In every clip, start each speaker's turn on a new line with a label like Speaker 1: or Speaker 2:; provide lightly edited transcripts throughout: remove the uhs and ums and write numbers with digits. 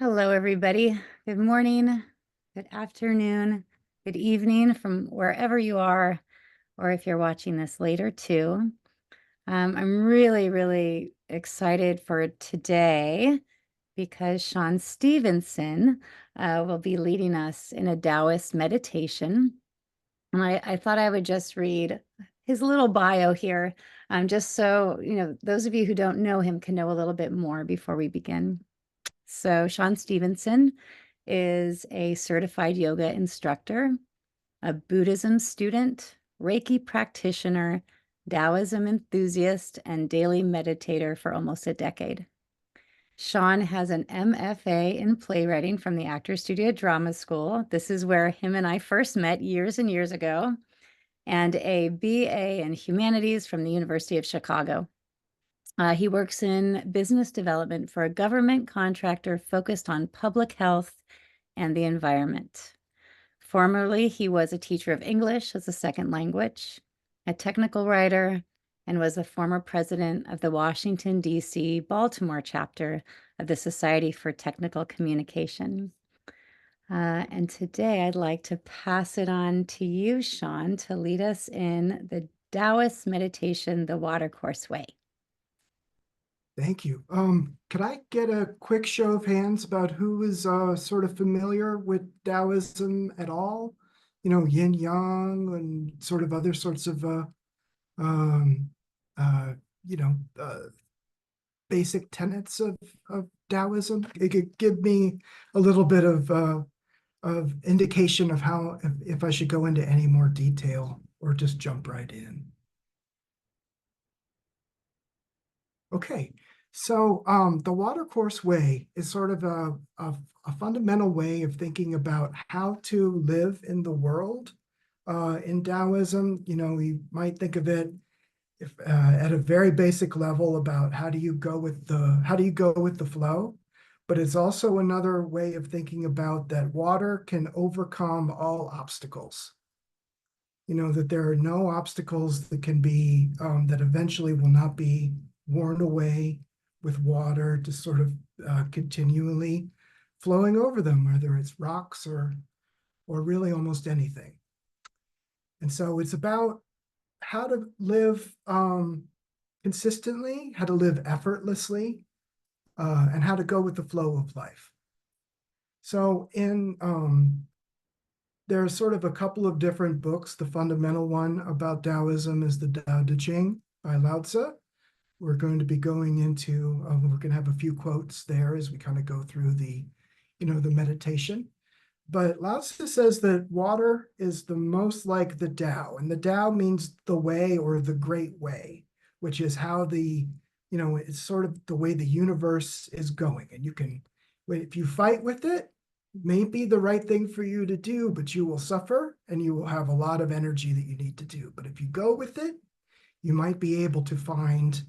Speaker 1: Hello, everybody. Good morning, good afternoon, good evening from wherever you are, or if you're watching this later too. I'm really excited for today because Sean Stevenson will be leading us in a Taoist meditation. And I thought I would just read his little bio here, just so, those of you who don't know him can know a little bit more before we begin. So Sean Stevenson is a certified yoga instructor, a Buddhism student, Reiki practitioner, Taoism enthusiast, and daily meditator for almost a decade. Sean has an MFA in playwriting from the Actors Studio Drama School. This is where him and I first met years and years ago, and a BA in Humanities from the University of Chicago. He works in business development for a government contractor focused on public health and the environment. Formerly, he was a teacher of English as a second language, a technical writer, and was a former president of the Washington, DC-Baltimore chapter of the Society for Technical Communication. And today I'd like to pass it on to you, Sean, to lead us in the Taoist meditation, the Watercourse Way.
Speaker 2: Thank you. Could I get a quick show of hands about who is sort of familiar with Taoism at all? You know, yin yang and sort of other sorts of um, uh, you know, basic tenets of Taoism. It could give me a little bit of indication of how if I should go into any more detail or just jump right in. Okay, so the Watercourse Way is sort of a fundamental way of thinking about how to live in the world. In Taoism, you know, you might think of it at a very basic level about how do you go with the flow, but it's also another way of thinking about that water can overcome all obstacles. You know, that there are no obstacles that can be that eventually will not be worn away with water just sort of continually flowing over them, whether it's rocks or really almost anything. And so it's about how to live consistently, how to live effortlessly, and how to go with the flow of life. So there's sort of a couple of different books. The fundamental one about Taoism is the Tao Te Ching by Lao Tzu. We're going to be going into, we're going to have a few quotes there as we kind of go through the meditation. But Lao Tzu says that water is the most like the Tao, and the Tao means the way or the great way, which is how it's sort of the way the universe is going. And you can, if you fight with it, may be the right thing for you to do, but you will suffer and you will have a lot of energy that you need to do. But if you go with it, you might be able to find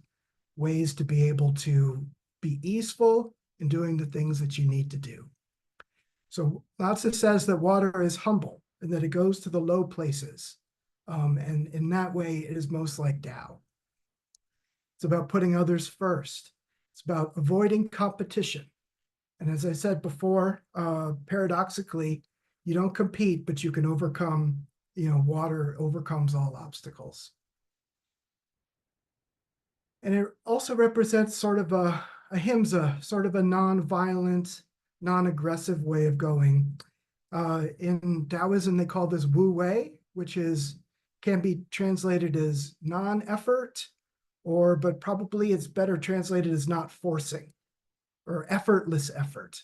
Speaker 2: ways to be able to be easeful in doing the things that you need to do. So Lao Tzu says that water is humble and that it goes to the low places. And in that way, it is most like Tao. It's about putting others first. It's about avoiding competition. And as I said before, paradoxically, you don't compete, but you can overcome, water overcomes all obstacles. And it also represents sort of a ahimsa, sort of a non-violent, non-aggressive way of going. In Taoism, they call this Wu Wei, which can be translated as non-effort, but probably it's better translated as not forcing or effortless effort.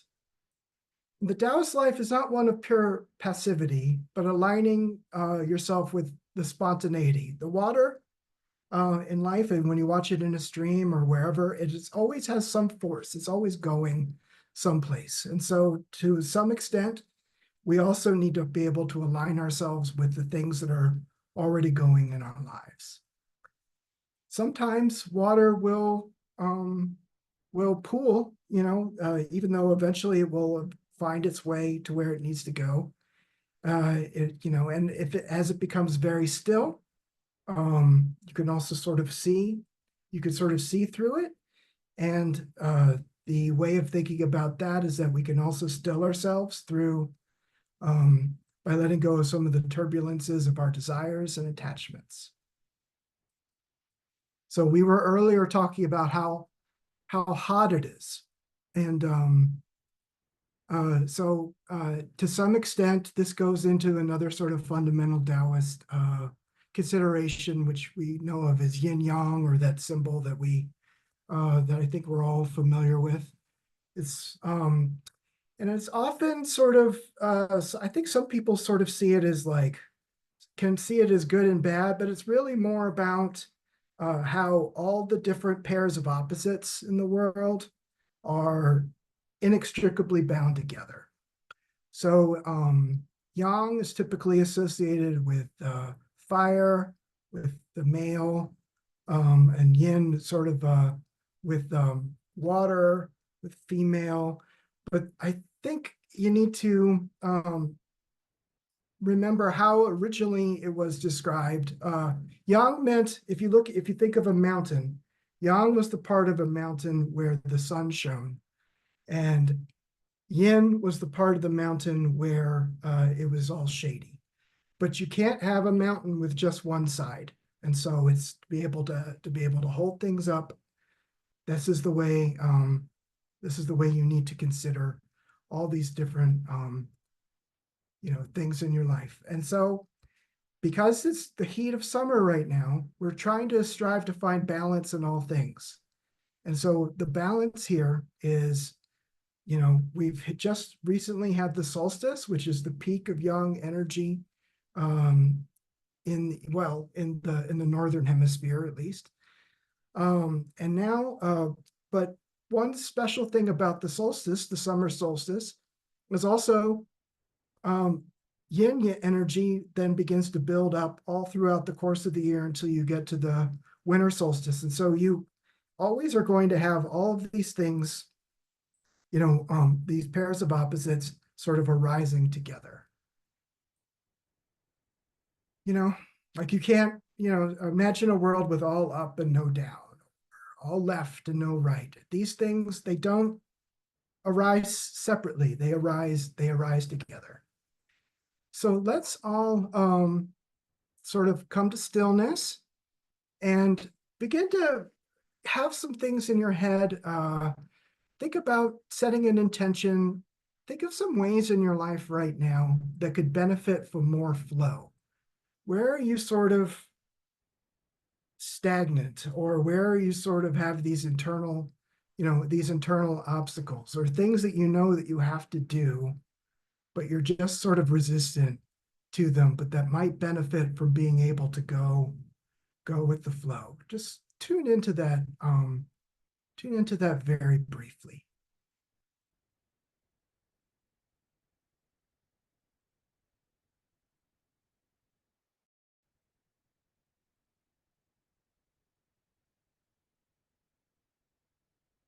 Speaker 2: The Taoist life is not one of pure passivity, but aligning yourself with the spontaneity. The water in life, and when you watch it in a stream or wherever, it always has some force. It's always going someplace. And so to some extent, we also need to be able to align ourselves with the things that are already going in our lives. Sometimes water will pool, even though eventually it will find its way to where it needs to go. And as it becomes very still, you can also sort of see through it. And the way of thinking about that is that we can also still ourselves through by letting go of some of the turbulences of our desires and attachments. So we were earlier talking about how hot it is. And to some extent, this goes into another sort of fundamental Taoist consideration, which we know of as yin yang, or that symbol that that I think we're all familiar with. It's and it's often sort of I think some people sort of see it as like can see it as good and bad, but it's really more about how all the different pairs of opposites in the world are inextricably bound together. So yang is typically associated with fire, with the male, and yin sort of with water, with female. But I think you need to remember how originally it was described. Yang meant, if you think of a mountain, yang was the part of a mountain where the sun shone, and yin was the part of the mountain where it was all shady. But you can't have a mountain with just one side, and so it's to be able to hold things up. This is the way. This is the way you need to consider all these different things in your life. And so because it's the heat of summer right now, we're trying to strive to find balance in all things. And so the balance here is, we've just recently had the solstice, which is the peak of yang energy in the northern hemisphere, at least. And now, but one special thing about the solstice, the summer solstice, is also yin energy then begins to build up all throughout the course of the year until you get to the winter solstice. And so you always are going to have all of these things, these pairs of opposites sort of arising together. Like you can't, imagine a world with all up and no down, all left and no right. These things, they don't arise separately. They arise together. So let's all sort of come to stillness and begin to have some things in your head. Think about setting an intention. Think of some ways in your life right now that could benefit from more flow. Where are you sort of stagnant, or where you sort of have these internal obstacles, or things that that you have to do, but you're just sort of resistant to them, but that might benefit from being able to go with the flow. Just tune into that very briefly.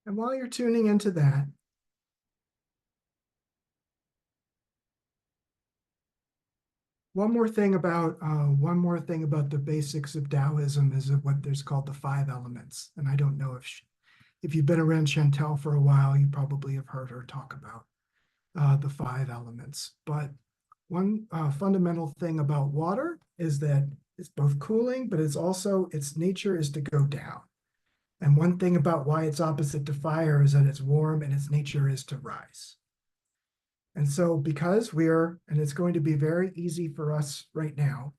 Speaker 2: And while you're tuning into that, one more thing about the basics of Taoism is what there's called the 5 elements. And I don't know if you've been around Chantel for a while, you probably have heard her talk about the 5 elements. But one fundamental thing about water is that it's both cooling, but its nature is to go down. And one thing about why it's opposite to fire is that it's warm and its nature is to rise. And so because and it's going to be very easy for us right now,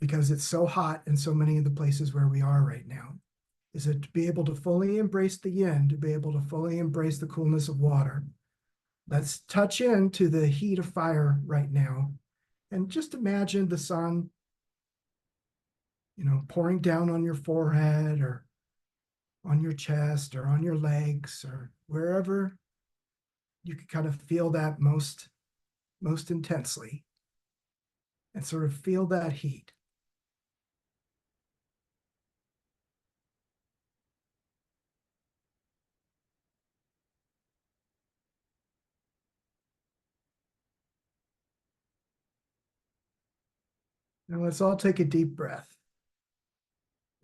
Speaker 2: because it's so hot in so many of the places where we are right now, is that to be able to fully embrace the yin, to be able to fully embrace the coolness of water, let's touch into the heat of fire right now. And just imagine the sun, pouring down on your forehead or on your chest or on your legs or wherever you can kind of feel that most intensely, and sort of feel that heat. Now let's all take a deep breath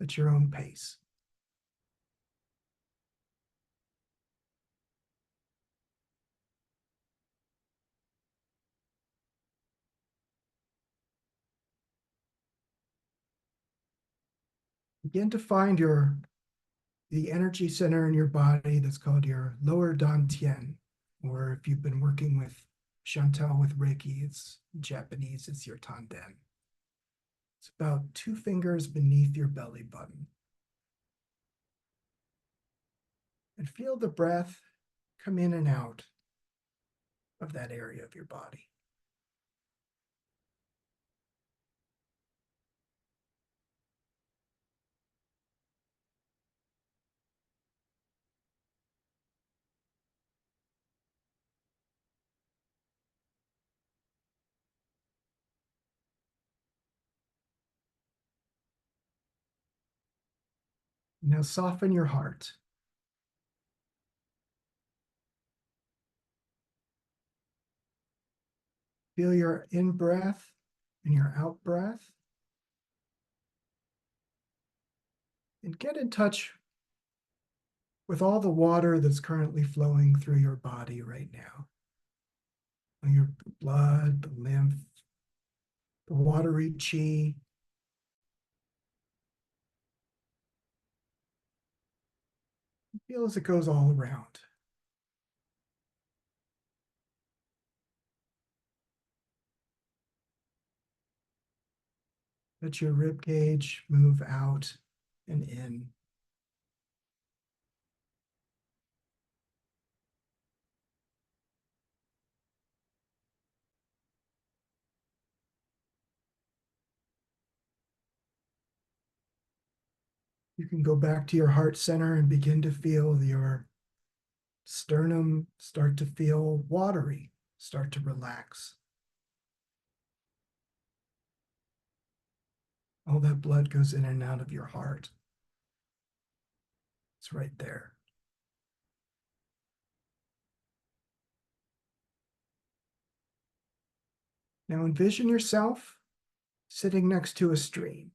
Speaker 2: at your own pace. begin to find the energy center in your body that's called your lower dantian, or if you've been working with Chantel with Reiki, it's Japanese, it's your tanden. It's about 2 fingers beneath your belly button. And feel the breath come in and out of that area of your body. Now soften your heart. Feel your in-breath and your out-breath. And get in touch with all the water that's currently flowing through your body right now. Your blood, the lymph, the watery chi. Feel as it goes all around. Let your rib cage move out and in. You can go back to your heart center and begin to feel your sternum start to feel watery, start to relax. All that blood goes in and out of your heart. It's right there. Now envision yourself sitting next to a stream.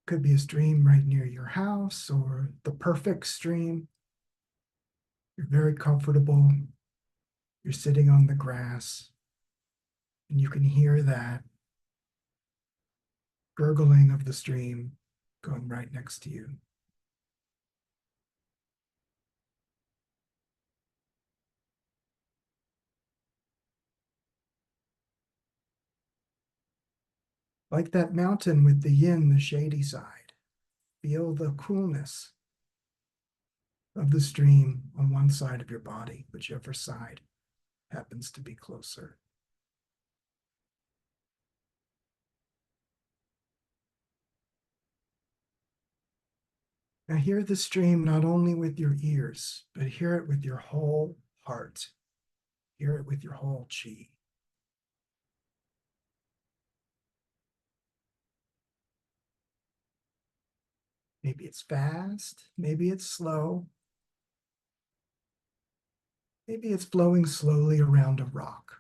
Speaker 2: Could be a stream right near your house or the perfect stream. You're very comfortable. You're sitting on the grass and you can hear that gurgling of the stream going right next to you. Like that mountain with the yin, the shady side. Feel the coolness of the stream on one side of your body, whichever side happens to be closer. Now hear the stream not only with your ears, but hear it with your whole heart. Hear it with your whole chi. Maybe it's fast, maybe it's slow. Maybe it's flowing slowly around a rock.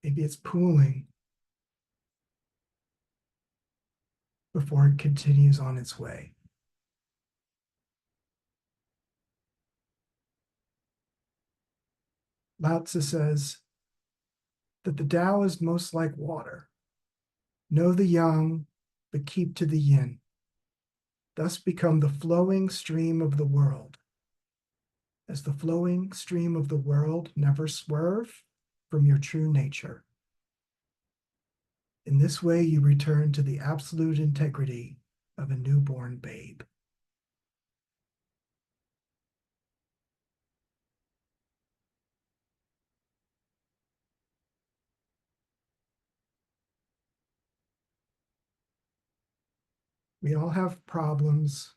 Speaker 2: Maybe it's pooling before it continues on its way. Lao Tzu says that the Tao is most like water. Know the yang, but keep to the yin. Thus become the flowing stream of the world. As the flowing stream of the world, never swerve from your true nature. In this way, you return to the absolute integrity of a newborn babe. We all have problems.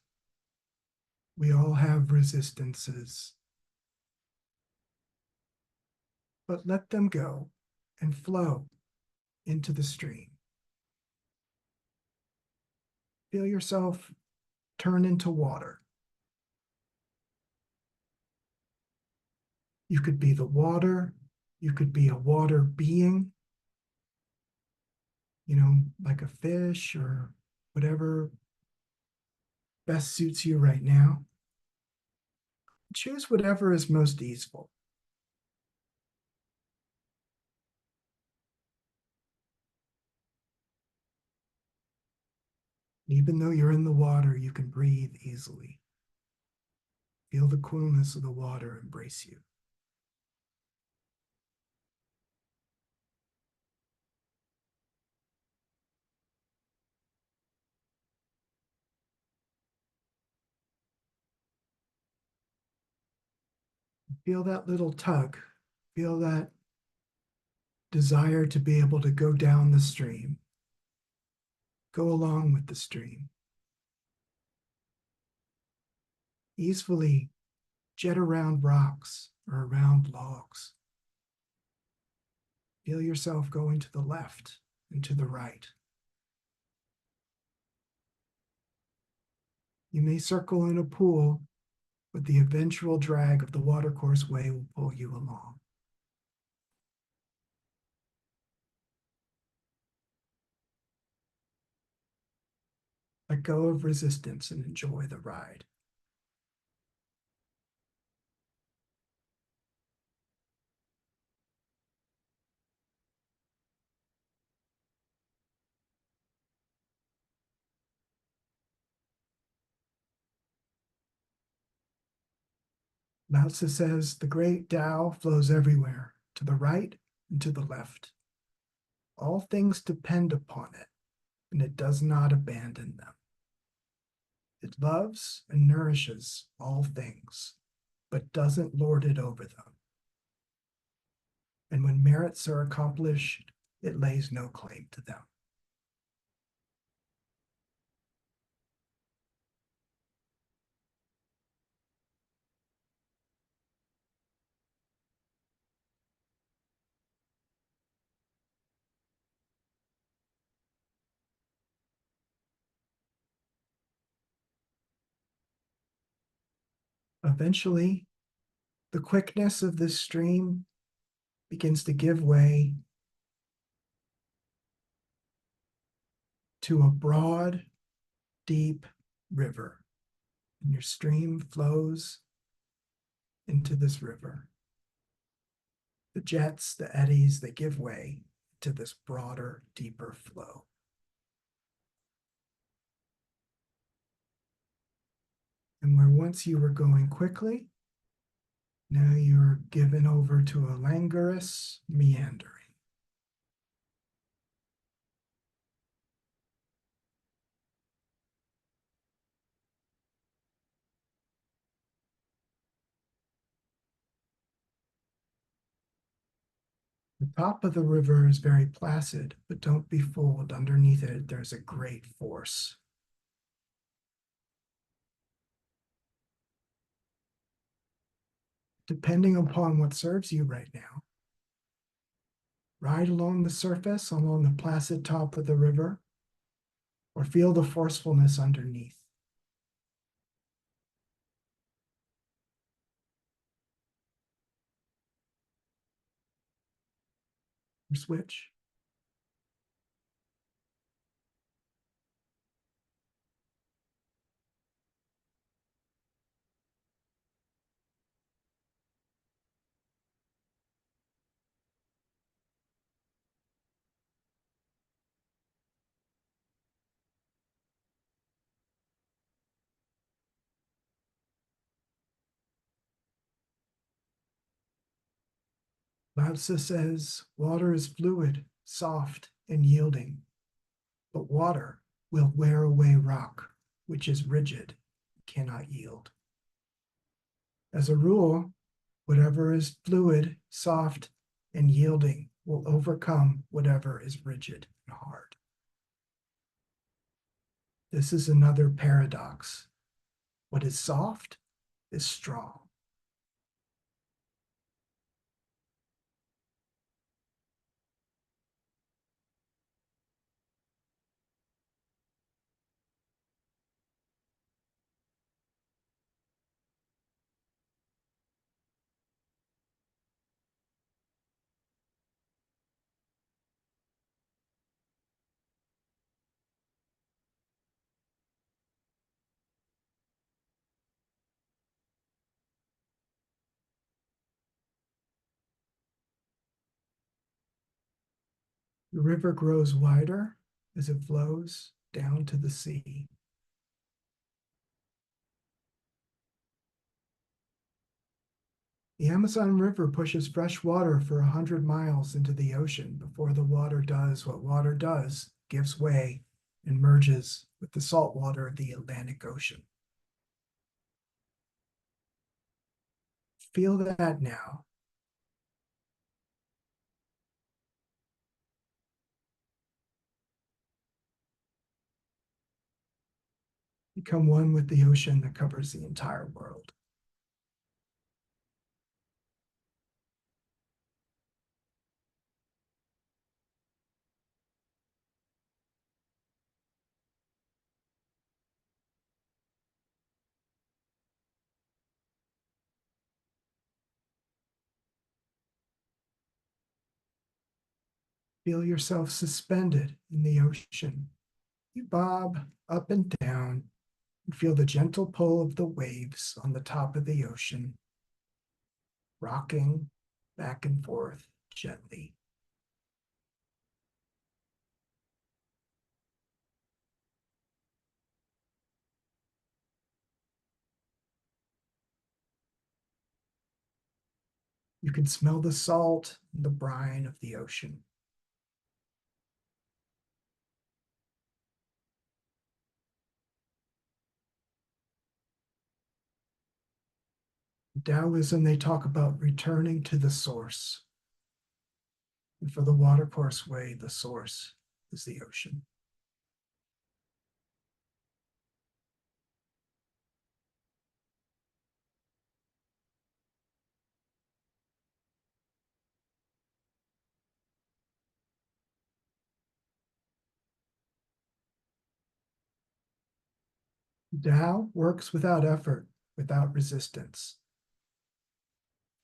Speaker 2: We all have resistances. But let them go and flow into the stream. Feel yourself turn into water. You could be the water. You could be a water being, like a fish or whatever best suits you right now. Choose whatever is most easeful. Even though you're in the water, you can breathe easily. Feel the coolness of the water embrace you. Feel that little tug. Feel that desire to be able to go down the stream, go along with the stream, easily jet around rocks or around logs. Feel yourself going to the left and to the right. You may circle in a pool, but the eventual drag of the watercourse way will pull you along. Let go of resistance and enjoy the ride. Lao Tzu says the great Tao flows everywhere, to the right and to the left. All things depend upon it, and it does not abandon them. It loves and nourishes all things, but doesn't lord it over them. And when merits are accomplished, it lays no claim to them. Eventually, the quickness of this stream begins to give way to a broad, deep river. And your stream flows into this river. The jets, the eddies, they give way to this broader, deeper flow. And where once you were going quickly, now you're given over to a languorous meandering. The top of the river is very placid, but don't be fooled. Underneath it, there's a great force. Depending upon what serves you right now, ride along the surface, along the placid top of the river, or feel the forcefulness underneath. Or switch. Lao Tzu says water is fluid, soft, and yielding, but water will wear away rock, which is rigid, cannot yield. As a rule, whatever is fluid, soft, and yielding will overcome whatever is rigid and hard. This is another paradox. What is soft is strong. The river grows wider as it flows, down to the sea. The Amazon River pushes fresh water for 100 miles into the ocean before the water does what water does, gives way, and merges with the salt water of the Atlantic Ocean. Feel that now. Become one with the ocean that covers the entire world. Feel yourself suspended in the ocean. You bob up and down and feel the gentle pull of the waves on the top of the ocean, rocking back and forth gently. You can smell the salt and the brine of the ocean. In Taoism, they talk about returning to the source. And for the Watercourse Way, the source is the ocean. Tao works without effort, without resistance.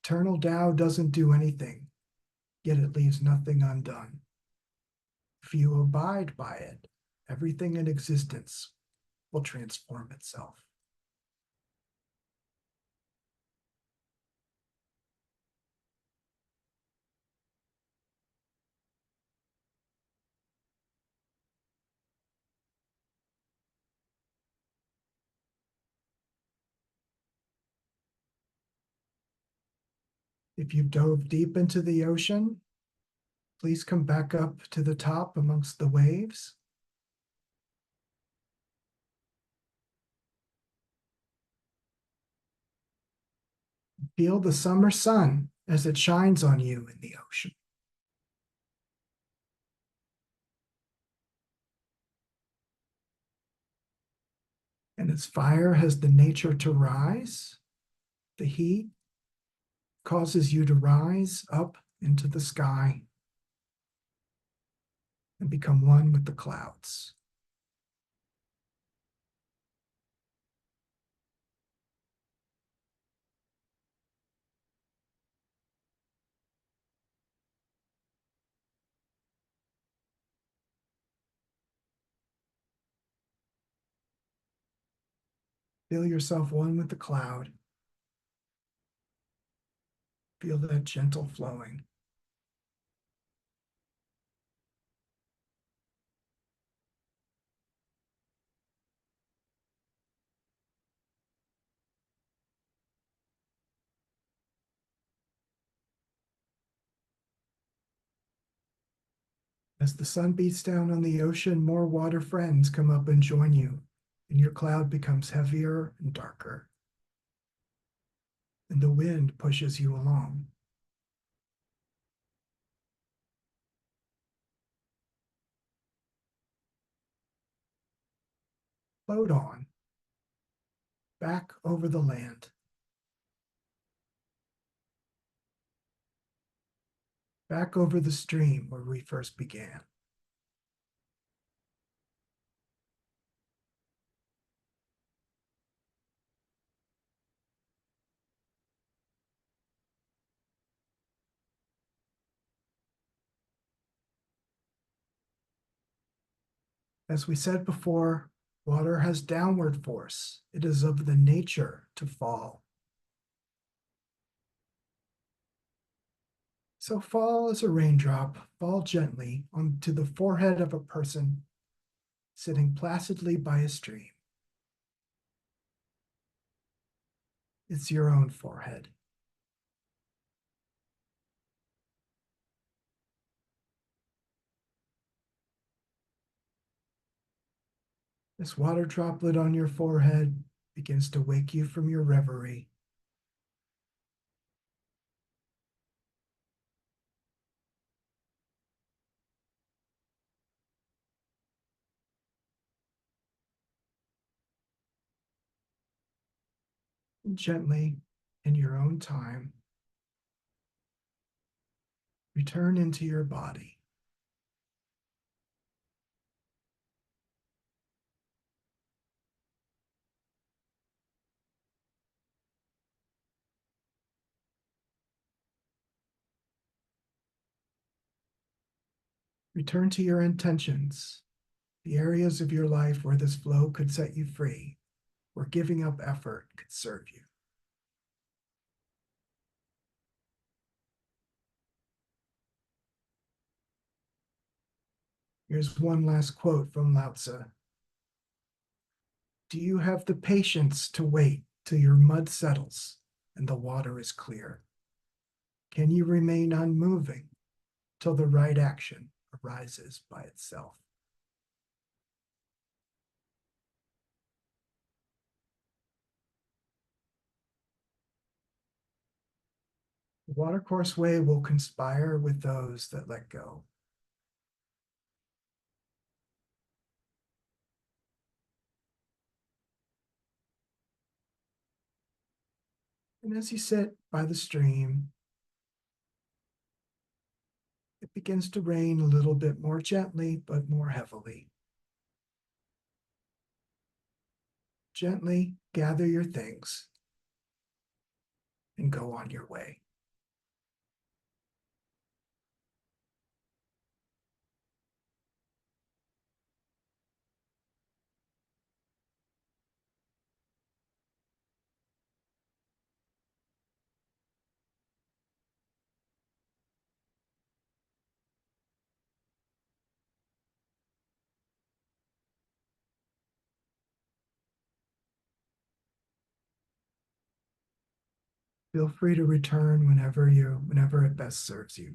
Speaker 2: Eternal Tao doesn't do anything, yet it leaves nothing undone. If you abide by it, everything in existence will transform itself. If you've dove deep into the ocean, please come back up to the top amongst the waves. Feel the summer sun as it shines on you in the ocean. And as fire has the nature to rise, the heat causes you to rise up into the sky and become one with the clouds. Feel yourself one with the cloud. Feel that gentle flowing. As the sun beats down on the ocean, more water friends come up and join you, and your cloud becomes heavier and darker. And the wind pushes you along. Float on, back over the land, back over the stream where we first began. As we said before, water has downward force. It is of the nature to fall. So fall as a raindrop, fall gently onto the forehead of a person sitting placidly by a stream. It's your own forehead. This water droplet on your forehead begins to wake you from your reverie. And gently, in your own time, return into your body. Return to your intentions, the areas of your life where this flow could set you free, where giving up effort could serve you. Here's one last quote from Lao Tzu. Do you have the patience to wait till your mud settles and the water is clear? Can you remain unmoving till the right action arises by itself? The Watercourse Way will conspire with those that let go. And as you sit by the stream, it begins to rain a little bit more gently, but more heavily. Gently gather your things and go on your way. Feel free to return whenever it best serves you.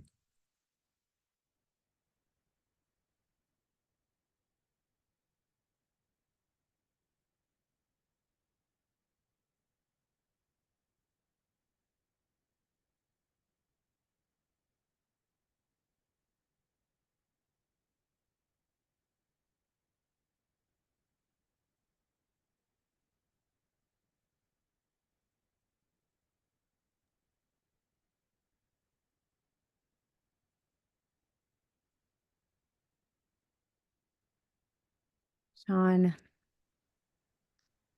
Speaker 1: Sean,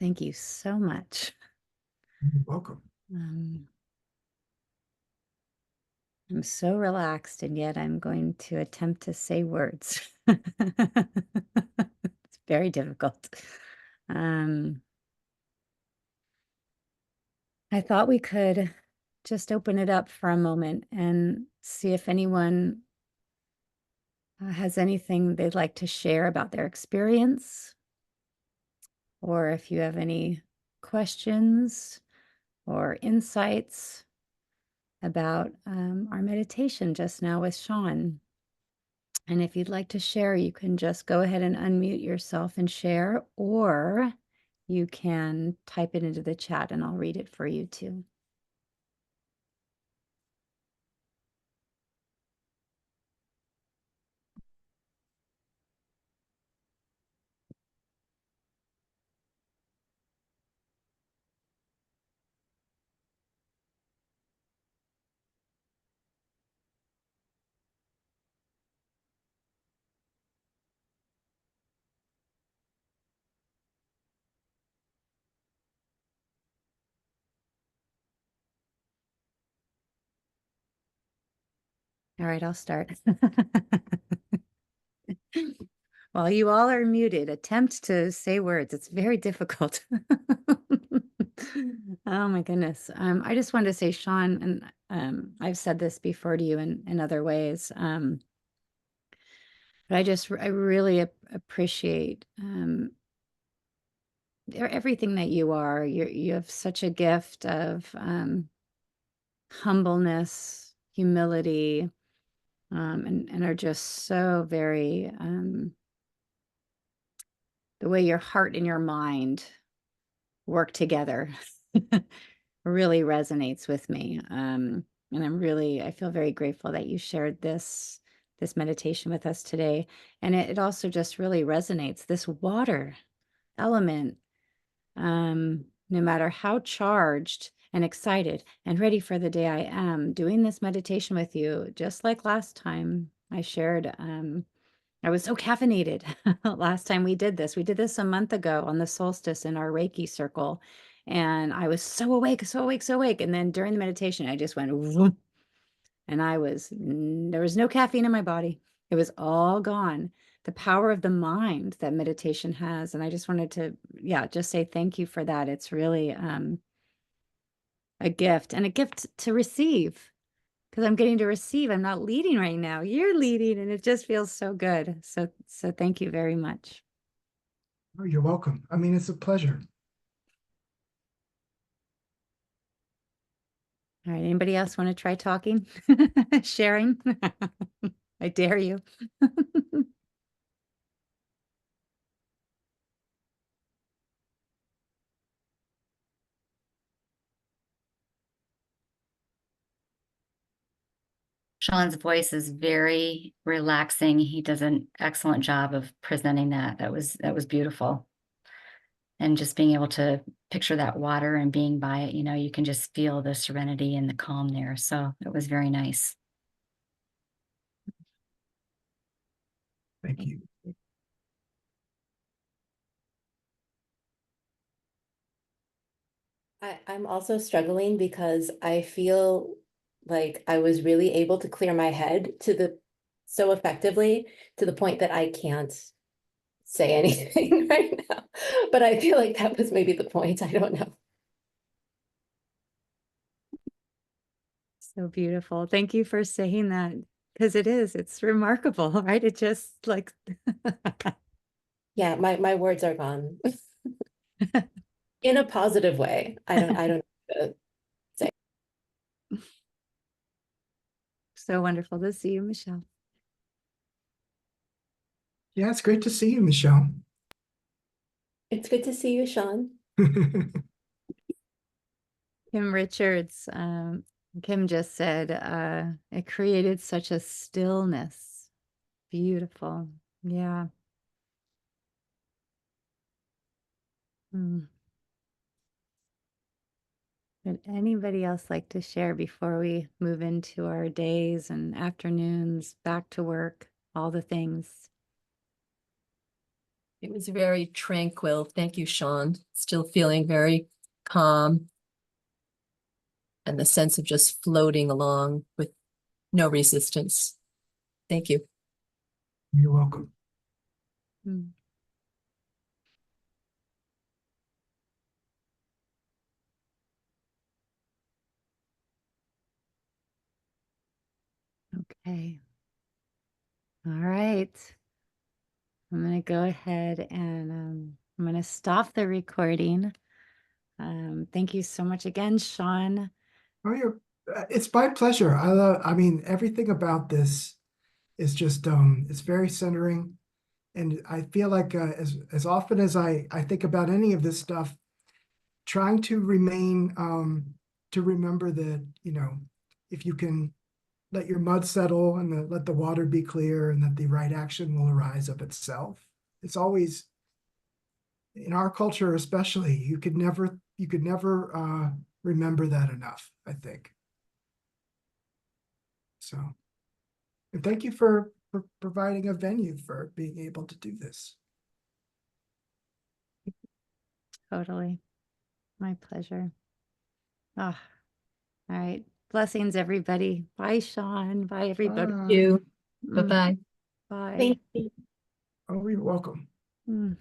Speaker 1: thank you so much.
Speaker 2: You're welcome.
Speaker 1: I'm so relaxed, and yet I'm going to attempt to say words. It's very difficult. I thought we could just open it up for a moment and see if anyone has anything they'd like to share about their experience, or if you have any questions or insights about our meditation just now with Sean. And if you'd like to share, you can just go ahead and unmute yourself and share, or you can type it into the chat and I'll read it for you too. All right, I'll start. While you all are muted, attempt to say words. It's very difficult. Oh my goodness. I just wanted to say, Sean, and I've said this before to you in other ways. But I really appreciate everything that you are. You have such a gift of humbleness, humility, and are just so very the way your heart and your mind work together really resonates with me. And I feel very grateful that you shared this meditation with us today. And it also just really resonates. This water element, no matter how charged and excited and ready for the day I am, doing this meditation with you, just like last time I shared, I was so caffeinated last time we did this. We did this a month ago on the solstice in our Reiki circle. And I was so awake, so awake, so awake. And then during the meditation, I just went, "Vroom," and there was no caffeine in my body. It was all gone. The power of the mind that meditation has. And I just wanted to, yeah, just say thank you for that. It's really a gift, and a gift to receive, because I'm getting to receive. I'm not leading right now. You're leading, and it just feels so good. So thank you very much.
Speaker 2: Oh, you're welcome. I mean, it's a pleasure.
Speaker 1: All right. Anybody else want to try talking? Sharing? I dare you.
Speaker 3: Sean's voice is very relaxing. He does an excellent job of presenting that. That was beautiful. And just being able to picture that water and being by it, you can just feel the serenity and the calm there. So it was very nice.
Speaker 2: Thank you.
Speaker 4: I'm also struggling because I feel like I was really able to clear my head so effectively to the point that I can't say anything right now. But I feel like that was maybe the point. I don't know.
Speaker 1: So beautiful. Thank you for saying that, because it's remarkable, right? It just like,
Speaker 4: Yeah, my words are gone in a positive way. I don't know what to say.
Speaker 1: so wonderful to see you, Michelle.
Speaker 2: Yeah, it's great to see you, Michelle.
Speaker 4: It's good to see you, Sean.
Speaker 1: Kim Richards, Kim just said, it created such a stillness. Beautiful. Yeah. Mm. Would anybody else like to share before we move into our days and afternoons, back to work, all the things?
Speaker 5: It was very tranquil. Thank you, Sean. Still feeling very calm. And the sense of just floating along with no resistance. Thank you.
Speaker 2: You're welcome.
Speaker 1: Mm. Okay. All right. I'm going to go ahead and I'm going to stop the recording. Thank you so much again, Sean.
Speaker 2: Oh, it's my pleasure. I mean, everything about this is just, it's very centering. And I feel like as often as I think about any of this stuff, trying to remain, to remember that, if you can let your mud settle and let the water be clear and that the right action will arise of itself. It's always, in our culture especially, you could never remember that enough, I think. So, and thank you for providing a venue for being able to do this.
Speaker 1: Totally. My pleasure. Ah, all right. Blessings, everybody. Bye, Sean. Bye, everybody.
Speaker 5: Thank you.
Speaker 1: Mm,
Speaker 5: Bye-bye.
Speaker 1: bye.
Speaker 4: Thank you.
Speaker 2: Oh, you're welcome.
Speaker 1: Mm.